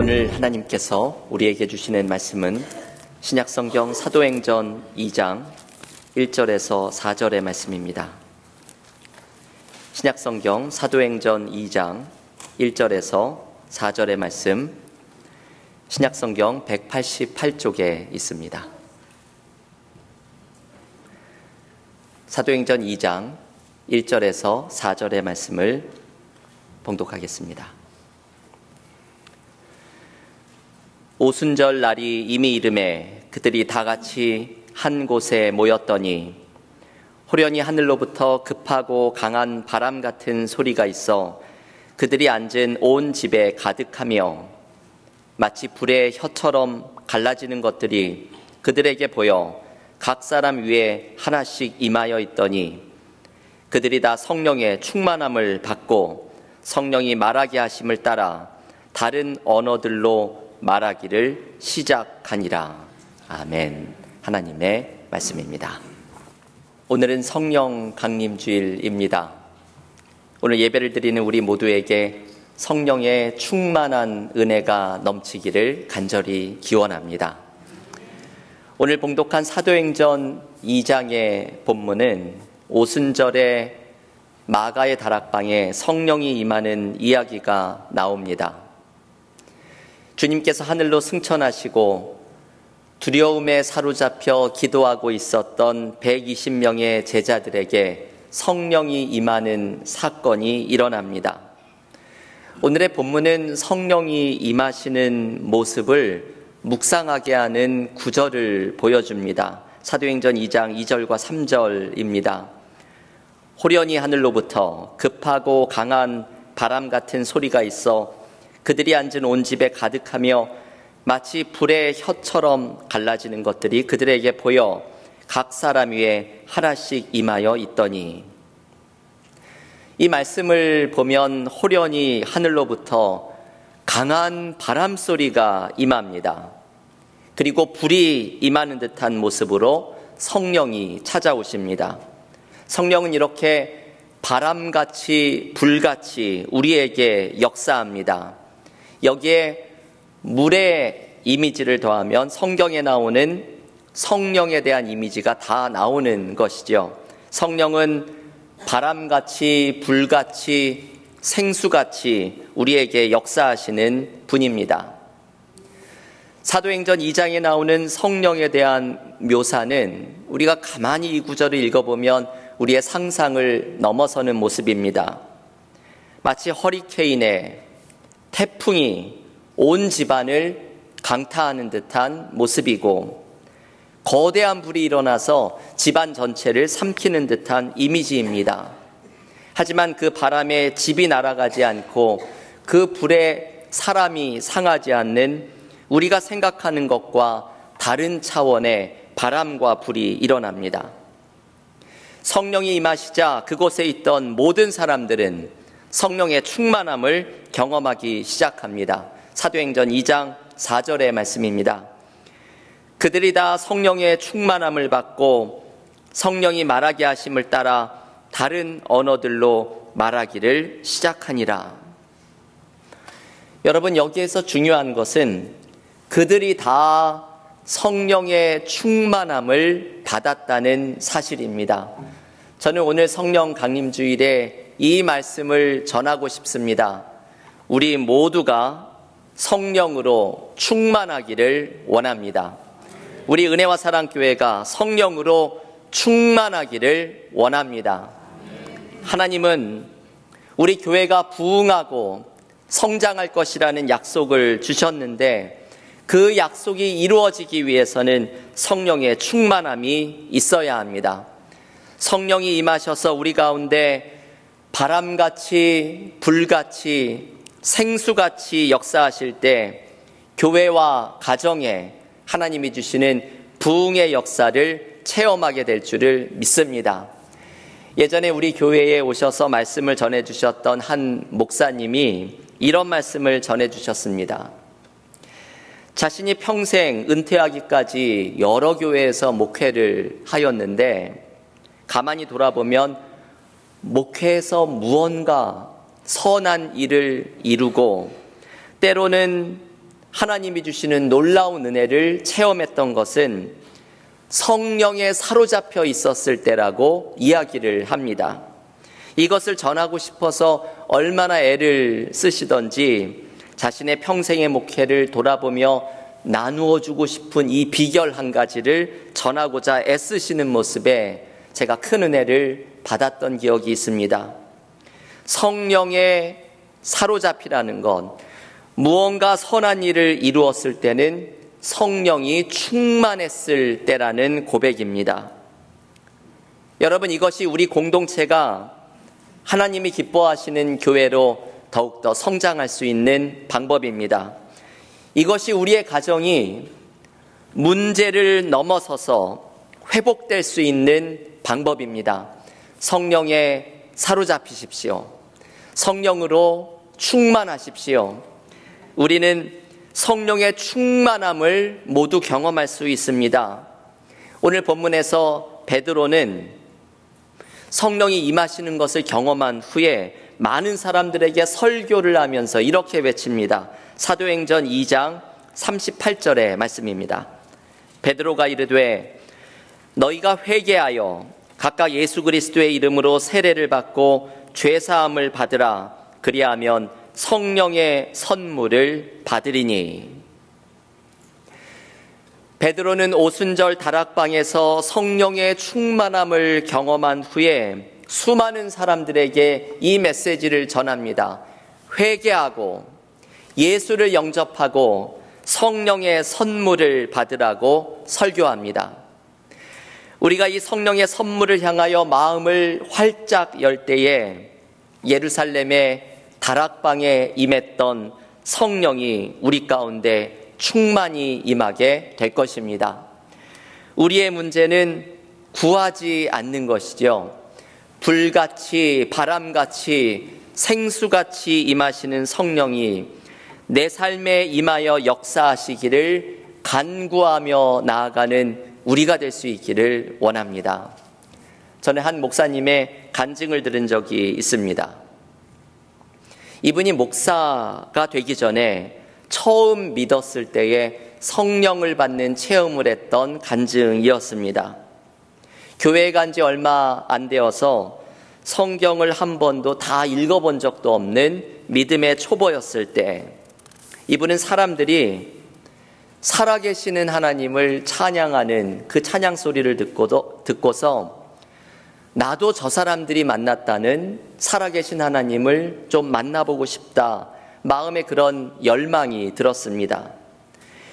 오늘 하나님께서 우리에게 주시는 말씀은 신약성경 사도행전 2장 1절에서 4절의 말씀입니다. 신약성경 사도행전 2장 1절에서 4절의 말씀, 신약성경 188쪽에 있습니다. 사도행전 2장 1절에서 4절의 말씀을 봉독하겠습니다. 오순절 날이 이미 이르매 그들이 다 같이 한 곳에 모였더니 호련히 하늘로부터 급하고 강한 바람 같은 소리가 있어 그들이 앉은 온 집에 가득하며 마치 불의 혀처럼 갈라지는 것들이 그들에게 보여 각 사람 위에 하나씩 임하여 있더니 그들이 다 성령의 충만함을 받고 성령이 말하게 하심을 따라 다른 언어들로 말하기를 시작하니라. 아멘. 하나님의 말씀입니다. 오늘은 성령 강림주일입니다. 오늘 예배를 드리는 우리 모두에게 성령의 충만한 은혜가 넘치기를 간절히 기원합니다. 오늘 봉독한 사도행전 2장의 본문은 오순절에 마가의 다락방에 성령이 임하는 이야기가 나옵니다. 주님께서 하늘로 승천하시고 두려움에 사로잡혀 기도하고 있었던 120명의 제자들에게 성령이 임하는 사건이 일어납니다. 오늘의 본문은 성령이 임하시는 모습을 묵상하게 하는 구절을 보여줍니다. 사도행전 2장 2절과 3절입니다. 호련히 하늘로부터 급하고 강한 바람 같은 소리가 있어 그들이 앉은 온 집에 가득하며 마치 불의 혀처럼 갈라지는 것들이 그들에게 보여 각 사람 위에 하나씩 임하여 있더니, 이 말씀을 보면 호련히 하늘로부터 강한 바람 소리가 임합니다. 그리고 불이 임하는 듯한 모습으로 성령이 찾아오십니다. 성령은 이렇게 바람같이 불같이 우리에게 역사합니다. 여기에 물의 이미지를 더하면 성경에 나오는 성령에 대한 이미지가 다 나오는 것이죠. 성령은 바람같이 불같이 생수같이 우리에게 역사하시는 분입니다. 사도행전 2장에 나오는 성령에 대한 묘사는 우리가 가만히 이 구절을 읽어보면 우리의 상상을 넘어서는 모습입니다. 마치 허리케인에 태풍이 온 집안을 강타하는 듯한 모습이고 거대한 불이 일어나서 집안 전체를 삼키는 듯한 이미지입니다. 하지만 그 바람에 집이 날아가지 않고 그 불에 사람이 상하지 않는 우리가 생각하는 것과 다른 차원의 바람과 불이 일어납니다. 성령이 임하시자 그곳에 있던 모든 사람들은 성령의 충만함을 경험하기 시작합니다. 사도행전 2장 4절의 말씀입니다. 그들이 다 성령의 충만함을 받고 성령이 말하게 하심을 따라 다른 언어들로 말하기를 시작하니라. 여러분, 여기에서 중요한 것은 그들이 다 성령의 충만함을 받았다는 사실입니다. 저는 오늘 성령 강림주일에 이 말씀을 전하고 싶습니다. 우리 모두가 성령으로 충만하기를 원합니다. 우리 은혜와 사랑교회가 성령으로 충만하기를 원합니다. 하나님은 우리 교회가 부흥하고 성장할 것이라는 약속을 주셨는데 그 약속이 이루어지기 위해서는 성령의 충만함이 있어야 합니다. 성령이 임하셔서 우리 가운데 바람같이 불같이 생수같이 역사하실 때 교회와 가정에 하나님이 주시는 부흥의 역사를 체험하게 될 줄을 믿습니다. 예전에 우리 교회에 오셔서 말씀을 전해주셨던 한 목사님이 이런 말씀을 전해주셨습니다. 자신이 평생 은퇴하기까지 여러 교회에서 목회를 하였는데 가만히 돌아보면 목회에서 무언가 선한 일을 이루고 때로는 하나님이 주시는 놀라운 은혜를 체험했던 것은 성령에 사로잡혀 있었을 때라고 이야기를 합니다. 이것을 전하고 싶어서 얼마나 애를 쓰시던지 자신의 평생의 목회를 돌아보며 나누어 주고 싶은 이 비결 한 가지를 전하고자 애쓰시는 모습에 제가 큰 은혜를 받았던 기억이 있습니다. 성령에 사로잡히라는 건 무언가 선한 일을 이루었을 때는 성령이 충만했을 때라는 고백입니다. 여러분, 이것이 우리 공동체가 하나님이 기뻐하시는 교회로 더욱더 성장할 수 있는 방법입니다. 이것이 우리의 가정이 문제를 넘어서서 회복될 수 있는 방법입니다. 성령에 사로잡히십시오. 성령으로 충만하십시오. 우리는 성령의 충만함을 모두 경험할 수 있습니다. 오늘 본문에서 베드로는 성령이 임하시는 것을 경험한 후에 많은 사람들에게 설교를 하면서 이렇게 외칩니다. 사도행전 2장 38절의 말씀입니다. 베드로가 이르되 너희가 회개하여 각각 예수 그리스도의 이름으로 세례를 받고 죄사함을 받으라. 그리하면 성령의 선물을 받으리니. 베드로는 오순절 다락방에서 성령의 충만함을 경험한 후에 수많은 사람들에게 이 메시지를 전합니다. 회개하고 예수를 영접하고 성령의 선물을 받으라고 설교합니다. 우리가 이 성령의 선물을 향하여 마음을 활짝 열 때에 예루살렘의 다락방에 임했던 성령이 우리 가운데 충만히 임하게 될 것입니다. 우리의 문제는 구하지 않는 것이죠. 불같이 바람같이 생수같이 임하시는 성령이 내 삶에 임하여 역사하시기를 간구하며 나아가는 우리가 될 수 있기를 원합니다. 저는 한 목사님의 간증을 들은 적이 있습니다. 이분이 목사가 되기 전에 처음 믿었을 때에 성령을 받는 체험을 했던 간증이었습니다. 교회에 간 지 얼마 안 되어서 성경을 한 번도 다 읽어본 적도 없는 믿음의 초보였을 때 이분은 사람들이 살아계시는 하나님을 찬양하는 그 찬양 소리를 듣고서 나도 저 사람들이 만났다는 살아계신 하나님을 좀 만나보고 싶다. 마음에 그런 열망이 들었습니다.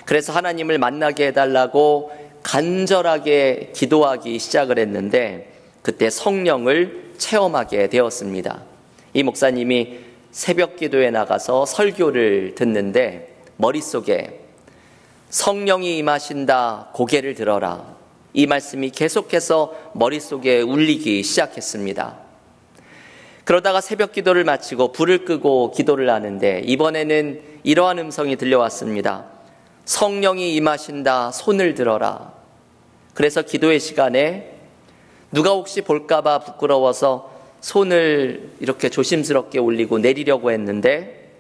그래서 하나님을 만나게 해달라고 간절하게 기도하기 시작을 했는데 그때 성령을 체험하게 되었습니다. 이 목사님이 새벽 기도에 나가서 설교를 듣는데 머릿속에 성령이 임하신다, 고개를 들어라. 이 말씀이 계속해서 머릿속에 울리기 시작했습니다. 그러다가 새벽 기도를 마치고 불을 끄고 기도를 하는데 이번에는 이러한 음성이 들려왔습니다. 성령이 임하신다, 손을 들어라. 그래서 기도의 시간에 누가 혹시 볼까봐 부끄러워서 손을 이렇게 조심스럽게 올리고 내리려고 했는데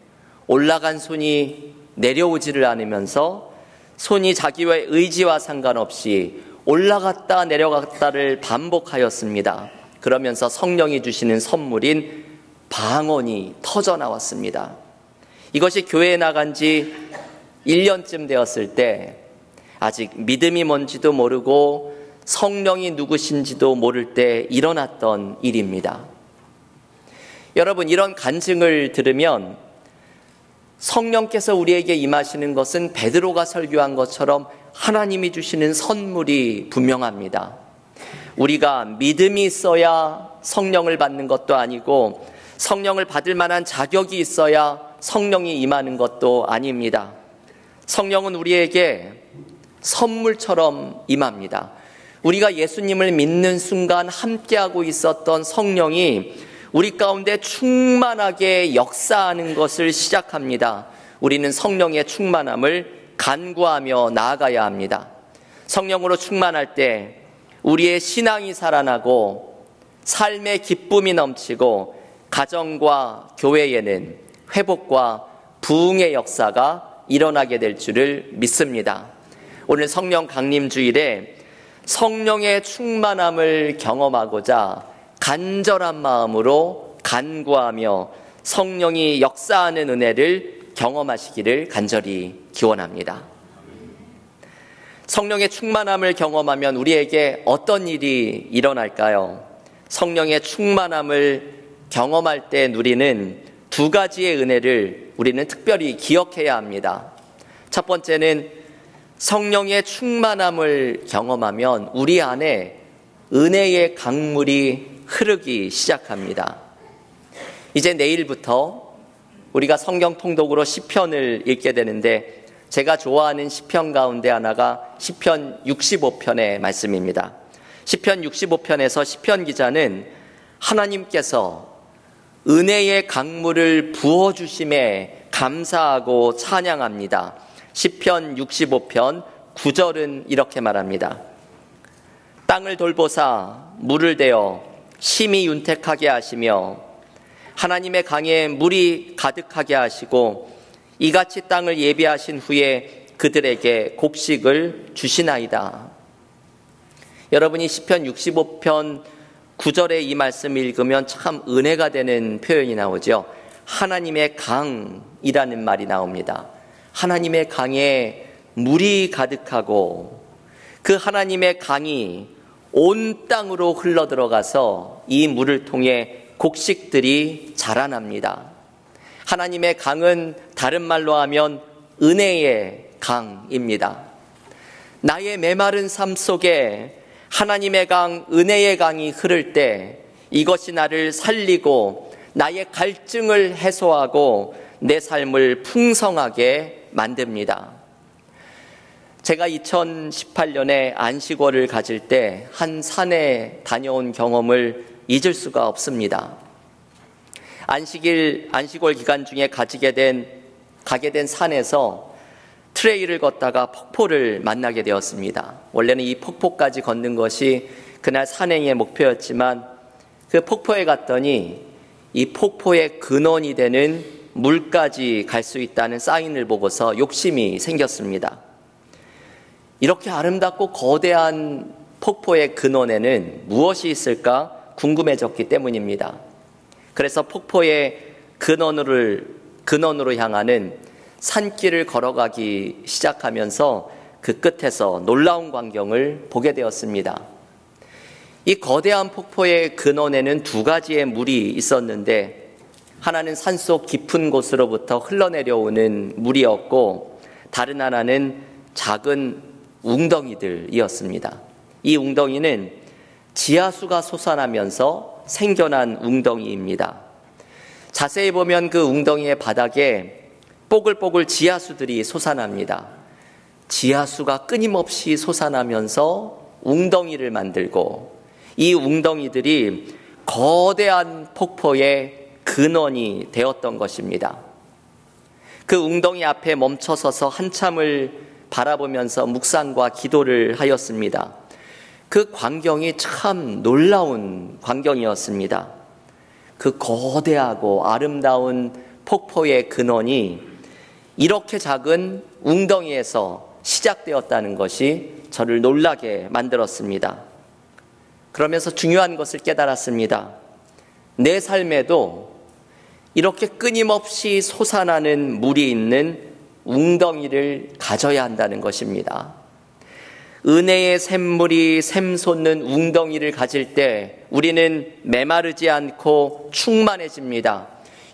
올라간 손이 내려오지를 않으면서 손이 자기의 의지와 상관없이 올라갔다 내려갔다를 반복하였습니다. 그러면서 성령이 주시는 선물인 방언이 터져 나왔습니다. 이것이 교회에 나간 지 1년쯤 되었을 때 아직 믿음이 뭔지도 모르고 성령이 누구신지도 모를 때 일어났던 일입니다. 여러분, 이런 간증을 들으면 성령께서 우리에게 임하시는 것은 베드로가 설교한 것처럼 하나님이 주시는 선물이 분명합니다. 우리가 믿음이 있어야 성령을 받는 것도 아니고 성령을 받을 만한 자격이 있어야 성령이 임하는 것도 아닙니다. 성령은 우리에게 선물처럼 임합니다. 우리가 예수님을 믿는 순간 함께하고 있었던 성령이 우리 가운데 충만하게 역사하는 것을 시작합니다. 우리는 성령의 충만함을 간구하며 나아가야 합니다. 성령으로 충만할 때 우리의 신앙이 살아나고 삶의 기쁨이 넘치고 가정과 교회에는 회복과 부흥의 역사가 일어나게 될 줄을 믿습니다. 오늘 성령 강림 주일에 성령의 충만함을 경험하고자 간절한 마음으로 간구하며 성령이 역사하는 은혜를 경험하시기를 간절히 기원합니다. 성령의 충만함을 경험하면 우리에게 어떤 일이 일어날까요? 성령의 충만함을 경험할 때 누리는 두 가지의 은혜를 우리는 특별히 기억해야 합니다. 첫 번째는 성령의 충만함을 경험하면 우리 안에 은혜의 강물이 흐르기 시작합니다. 이제 내일부터 우리가 성경 통독으로 시편을 읽게 되는데 제가 좋아하는 시편 가운데 하나가 시편 65편의 말씀입니다. 시편 65편에서 시편 기자는 하나님께서 은혜의 강물을 부어주심에 감사하고 찬양합니다. 시편 65편 9절은 이렇게 말합니다. 땅을 돌보사 물을 대어 심히 윤택하게 하시며 하나님의 강에 물이 가득하게 하시고 이같이 땅을 예비하신 후에 그들에게 곡식을 주시나이다. 여러분이 시편 65편 9절의 이 말씀을 읽으면 참 은혜가 되는 표현이 나오죠. 하나님의 강이라는 말이 나옵니다. 하나님의 강에 물이 가득하고 그 하나님의 강이 온 땅으로 흘러들어가서 이 물을 통해 곡식들이 자라납니다. 하나님의 강은 다른 말로 하면 은혜의 강입니다. 나의 메마른 삶 속에 하나님의 강, 은혜의 강이 흐를 때 이것이 나를 살리고 나의 갈증을 해소하고 내 삶을 풍성하게 만듭니다. 제가 2018년에 안식월을 가질 때 한 산에 다녀온 경험을 잊을 수가 없습니다. 안식월 기간 중에 가게 된 산에서 트레일을 걷다가 폭포를 만나게 되었습니다. 원래는 이 폭포까지 걷는 것이 그날 산행의 목표였지만 그 폭포에 갔더니 이 폭포의 근원이 되는 물까지 갈 수 있다는 사인을 보고서 욕심이 생겼습니다. 이렇게 아름답고 거대한 폭포의 근원에는 무엇이 있을까 궁금해졌기 때문입니다. 그래서 폭포의 근원으로 향하는 산길을 걸어가기 시작하면서 그 끝에서 놀라운 광경을 보게 되었습니다. 이 거대한 폭포의 근원에는 두 가지의 물이 있었는데 하나는 산속 깊은 곳으로부터 흘러내려오는 물이었고 다른 하나는 작은 웅덩이들이었습니다. 이 웅덩이는 지하수가 솟아나면서 생겨난 웅덩이입니다. 자세히 보면 그 웅덩이의 바닥에 뽀글뽀글 지하수들이 솟아납니다. 지하수가 끊임없이 솟아나면서 웅덩이를 만들고 이 웅덩이들이 거대한 폭포의 근원이 되었던 것입니다. 그 웅덩이 앞에 멈춰서서 한참을 바라보면서 묵상과 기도를 하였습니다. 그 광경이 참 놀라운 광경이었습니다. 그 거대하고 아름다운 폭포의 근원이 이렇게 작은 웅덩이에서 시작되었다는 것이 저를 놀라게 만들었습니다. 그러면서 중요한 것을 깨달았습니다. 내 삶에도 이렇게 끊임없이 솟아나는 물이 있는 웅덩이를 가져야 한다는 것입니다. 은혜의 샘물이 샘솟는 웅덩이를 가질 때 우리는 메마르지 않고 충만해집니다.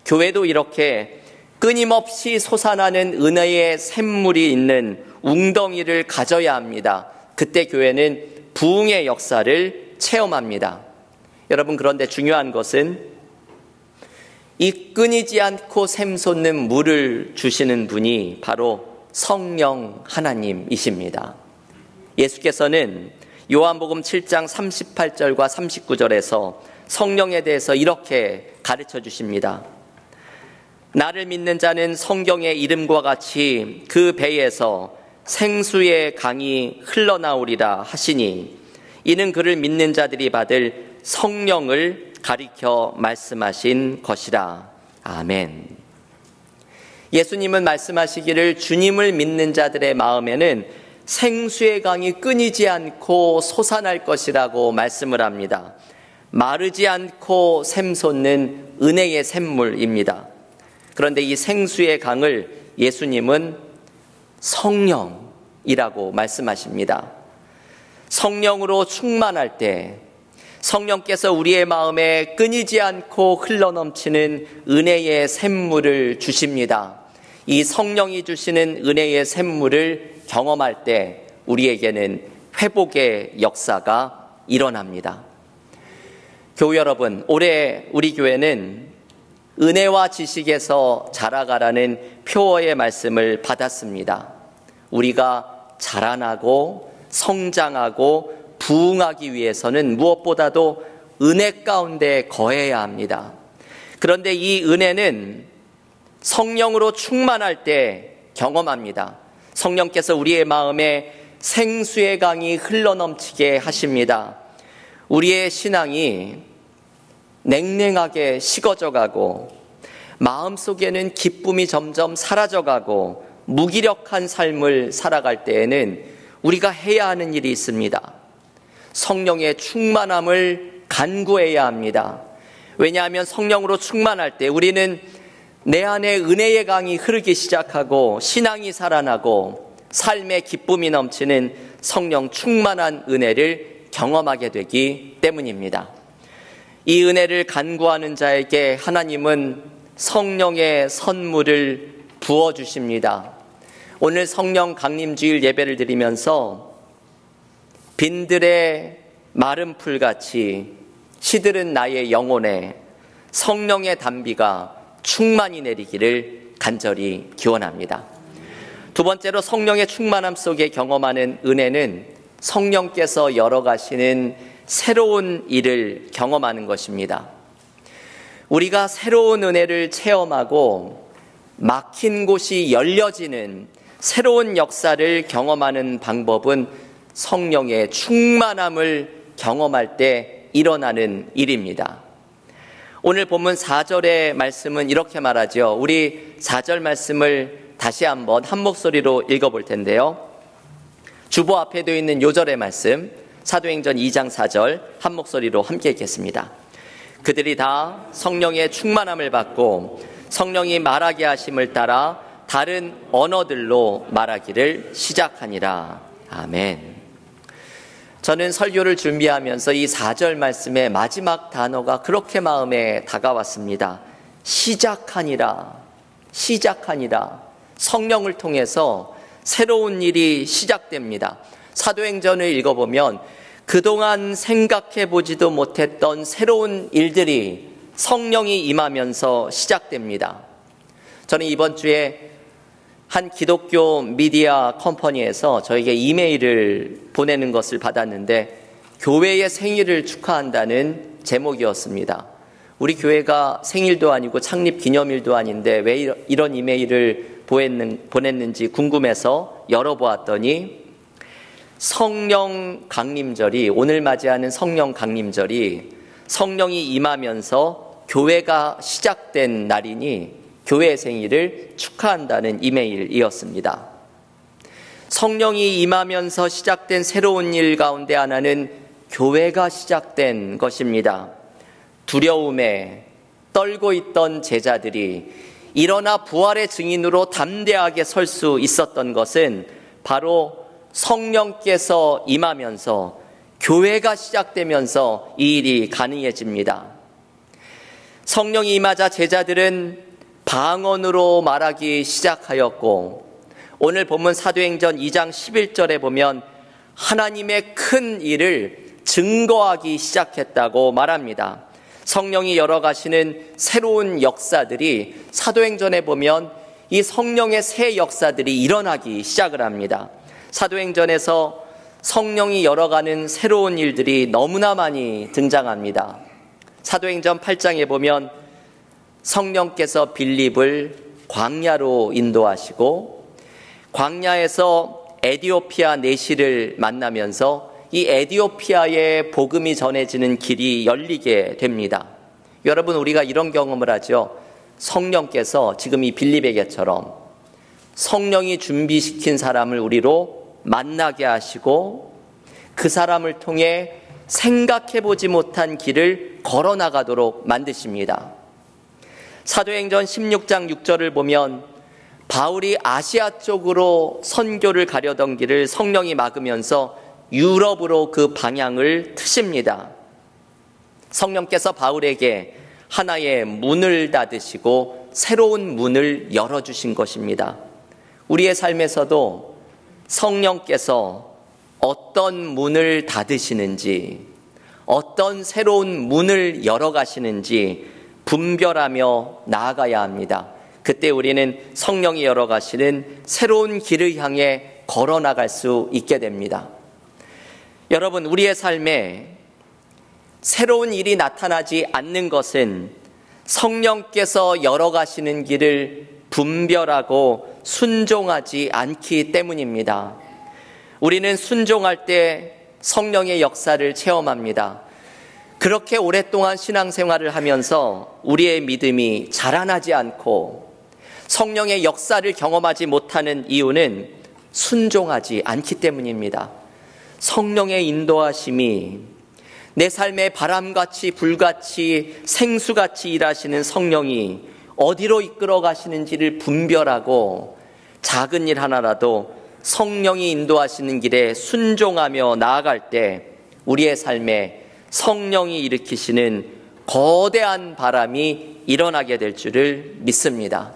교회도 이렇게 끊임없이 솟아나는 은혜의 샘물이 있는 웅덩이를 가져야 합니다. 그때 교회는 부흥의 역사를 체험합니다. 여러분, 그런데 중요한 것은 이 끊이지 않고 샘솟는 물을 주시는 분이 바로 성령 하나님이십니다. 예수께서는 요한복음 7장 38절과 39절에서 성령에 대해서 이렇게 가르쳐 주십니다. 나를 믿는 자는 성경의 이름과 같이 그 배에서 생수의 강이 흘러나오리라 하시니 이는 그를 믿는 자들이 받을 성령을 가리켜 말씀하신 것이라. 아멘. 예수님은 말씀하시기를 주님을 믿는 자들의 마음에는 생수의 강이 끊이지 않고 솟아날 것이라고 말씀을 합니다. 마르지 않고 샘솟는 은혜의 샘물입니다. 그런데 이 생수의 강을 예수님은 성령이라고 말씀하십니다. 성령으로 충만할 때 성령께서 우리의 마음에 끊이지 않고 흘러넘치는 은혜의 샘물을 주십니다. 이 성령이 주시는 은혜의 샘물을 경험할 때 우리에게는 회복의 역사가 일어납니다. 교우 여러분, 올해 우리 교회는 은혜와 지식에서 자라가라는 표어의 말씀을 받았습니다. 우리가 자라나고 성장하고 부흥하기 위해서는 무엇보다도 은혜 가운데 거해야 합니다. 그런데 이 은혜는 성령으로 충만할 때 경험합니다. 성령께서 우리의 마음에 생수의 강이 흘러넘치게 하십니다. 우리의 신앙이 냉랭하게 식어져 가고 마음속에는 기쁨이 점점 사라져가고 무기력한 삶을 살아갈 때에는 우리가 해야 하는 일이 있습니다. 성령의 충만함을 간구해야 합니다. 왜냐하면 성령으로 충만할 때 우리는 내 안에 은혜의 강이 흐르기 시작하고 신앙이 살아나고 삶의 기쁨이 넘치는 성령 충만한 은혜를 경험하게 되기 때문입니다. 이 은혜를 간구하는 자에게 하나님은 성령의 선물을 부어주십니다. 오늘 성령 강림주일 예배를 드리면서 빈들의 마른 풀같이 시들은 나의 영혼에 성령의 단비가 충만히 내리기를 간절히 기원합니다. 두 번째로 성령의 충만함 속에 경험하는 은혜는 성령께서 열어가시는 새로운 일을 경험하는 것입니다. 우리가 새로운 은혜를 체험하고 막힌 곳이 열려지는 새로운 역사를 경험하는 방법은 성령의 충만함을 경험할 때 일어나는 일입니다. 오늘 본문 4절의 말씀은 이렇게 말하죠. 우리 4절 말씀을 다시 한번 한 목소리로 읽어볼 텐데요. 주보 앞에 되어 있는 요절의 말씀, 사도행전 2장 4절 한 목소리로 함께 읽겠습니다. 그들이 다 성령의 충만함을 받고 성령이 말하게 하심을 따라 다른 언어들로 말하기를 시작하니라. 아멘. 저는 설교를 준비하면서 이 4절 말씀의 마지막 단어가 그렇게 마음에 다가왔습니다. 시작하니라. 시작하니라. 성령을 통해서 새로운 일이 시작됩니다. 사도행전을 읽어보면 그동안 생각해보지도 못했던 새로운 일들이 성령이 임하면서 시작됩니다. 저는 이번 주에 한 기독교 미디어 컴퍼니에서 저에게 이메일을 보내는 것을 받았는데 교회의 생일을 축하한다는 제목이었습니다. 우리 교회가 생일도 아니고 창립 기념일도 아닌데 왜 이런 이메일을 보냈는지 궁금해서 열어보았더니 성령 강림절이, 오늘 맞이하는 성령 강림절이 성령이 임하면서 교회가 시작된 날이니 교회의 생일을 축하한다는 이메일이었습니다. 성령이 임하면서 시작된 새로운 일 가운데 하나는 교회가 시작된 것입니다. 두려움에 떨고 있던 제자들이 일어나 부활의 증인으로 담대하게 설 수 있었던 것은 바로 성령께서 임하면서 교회가 시작되면서 이 일이 가능해집니다. 성령이 임하자 제자들은 방언으로 말하기 시작하였고 오늘 본문 사도행전 2장 11절에 보면 하나님의 큰 일을 증거하기 시작했다고 말합니다. 성령이 열어가시는 새로운 역사들이 사도행전에 보면 이 성령의 새 역사들이 일어나기 시작을 합니다. 사도행전에서 성령이 열어가는 새로운 일들이 너무나 많이 등장합니다. 사도행전 8장에 보면 성령께서 빌립을 광야로 인도하시고 광야에서 에디오피아 내시를 만나면서 이 에디오피아의 복음이 전해지는 길이 열리게 됩니다. 여러분, 우리가 이런 경험을 하죠. 성령께서 지금 이 빌립에게처럼 성령이 준비시킨 사람을 우리로 만나게 하시고 그 사람을 통해 생각해보지 못한 길을 걸어나가도록 만드십니다. 사도행전 16장 6절을 보면 바울이 아시아 쪽으로 선교를 가려던 길을 성령이 막으면서 유럽으로 그 방향을 트십니다. 성령께서 바울에게 하나의 문을 닫으시고 새로운 문을 열어주신 것입니다. 우리의 삶에서도 성령께서 어떤 문을 닫으시는지, 어떤 새로운 문을 열어가시는지 분별하며 나아가야 합니다. 그때 우리는 성령이 열어가시는 새로운 길을 향해 걸어나갈 수 있게 됩니다. 여러분, 우리의 삶에 새로운 일이 나타나지 않는 것은 성령께서 열어가시는 길을 분별하고 순종하지 않기 때문입니다. 우리는 순종할 때 성령의 역사를 체험합니다. 그렇게 오랫동안 신앙생활을 하면서 우리의 믿음이 자라나지 않고 성령의 역사를 경험하지 못하는 이유는 순종하지 않기 때문입니다. 성령의 인도하심이 내 삶에 바람같이 불같이 생수같이 일하시는 성령이 어디로 이끌어 가시는지를 분별하고 작은 일 하나라도 성령이 인도하시는 길에 순종하며 나아갈 때 우리의 삶에 성령이 일으키시는 거대한 바람이 일어나게 될 줄을 믿습니다.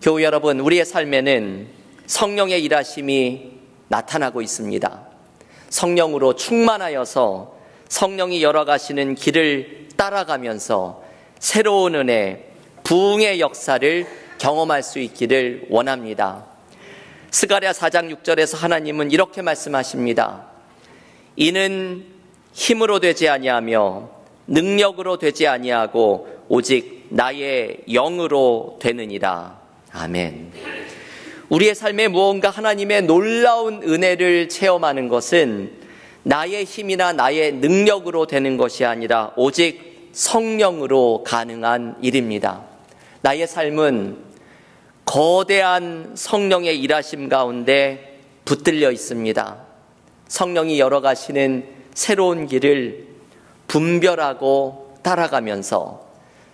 교우 여러분, 우리의 삶에는 성령의 일하심이 나타나고 있습니다. 성령으로 충만하여서 성령이 열어가시는 길을 따라가면서 새로운 은혜, 부흥의 역사를 경험할 수 있기를 원합니다. 스가랴 4장 6절에서 하나님은 이렇게 말씀하십니다. 이는 힘으로 되지 아니하며 능력으로 되지 아니하고 오직 나의 영으로 되느니라. 아멘. 우리의 삶에 무언가 하나님의 놀라운 은혜를 체험하는 것은 나의 힘이나 나의 능력으로 되는 것이 아니라 오직 성령으로 가능한 일입니다. 나의 삶은 거대한 성령의 일하심 가운데 붙들려 있습니다. 성령이 열어가시는 새로운 길을 분별하고 따라가면서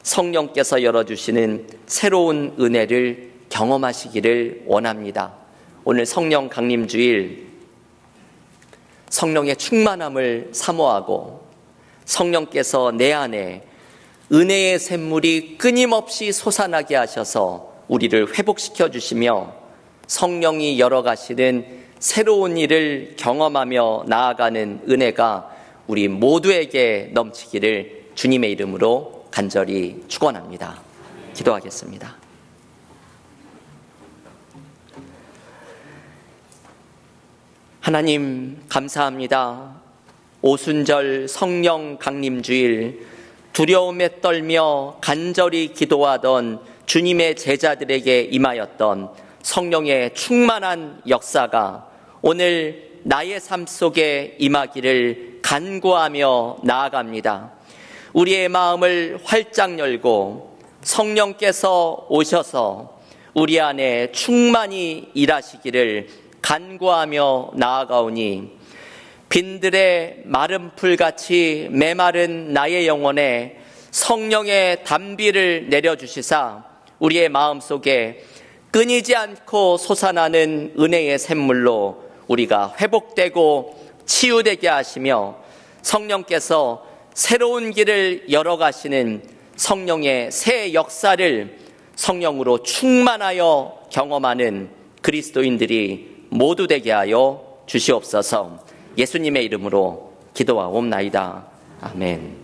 성령께서 열어주시는 새로운 은혜를 경험하시기를 원합니다. 오늘 성령 강림주일 성령의 충만함을 사모하고 성령께서 내 안에 은혜의 샘물이 끊임없이 솟아나게 하셔서 우리를 회복시켜 주시며 성령이 열어가시는 새로운 일을 경험하며 나아가는 은혜가 우리 모두에게 넘치기를 주님의 이름으로 간절히 축원합니다. 기도하겠습니다. 하나님 감사합니다. 오순절 성령 강림주일 두려움에 떨며 간절히 기도하던 주님의 제자들에게 임하였던 성령의 충만한 역사가 오늘 나의 삶 속에 임하기를 간구하며 나아갑니다. 우리의 마음을 활짝 열고 성령께서 오셔서 우리 안에 충만히 일하시기를 간구하며 나아가오니 빈들의 마른 풀같이 메마른 나의 영혼에 성령의 단비를 내려주시사 우리의 마음속에 끊이지 않고 솟아나는 은혜의 샘물로 우리가 회복되고 치유되게 하시며 성령께서 새로운 길을 열어가시는 성령의 새 역사를 성령으로 충만하여 경험하는 그리스도인들이 모두 되게 하여 주시옵소서. 예수님의 이름으로 기도하옵나이다. 아멘.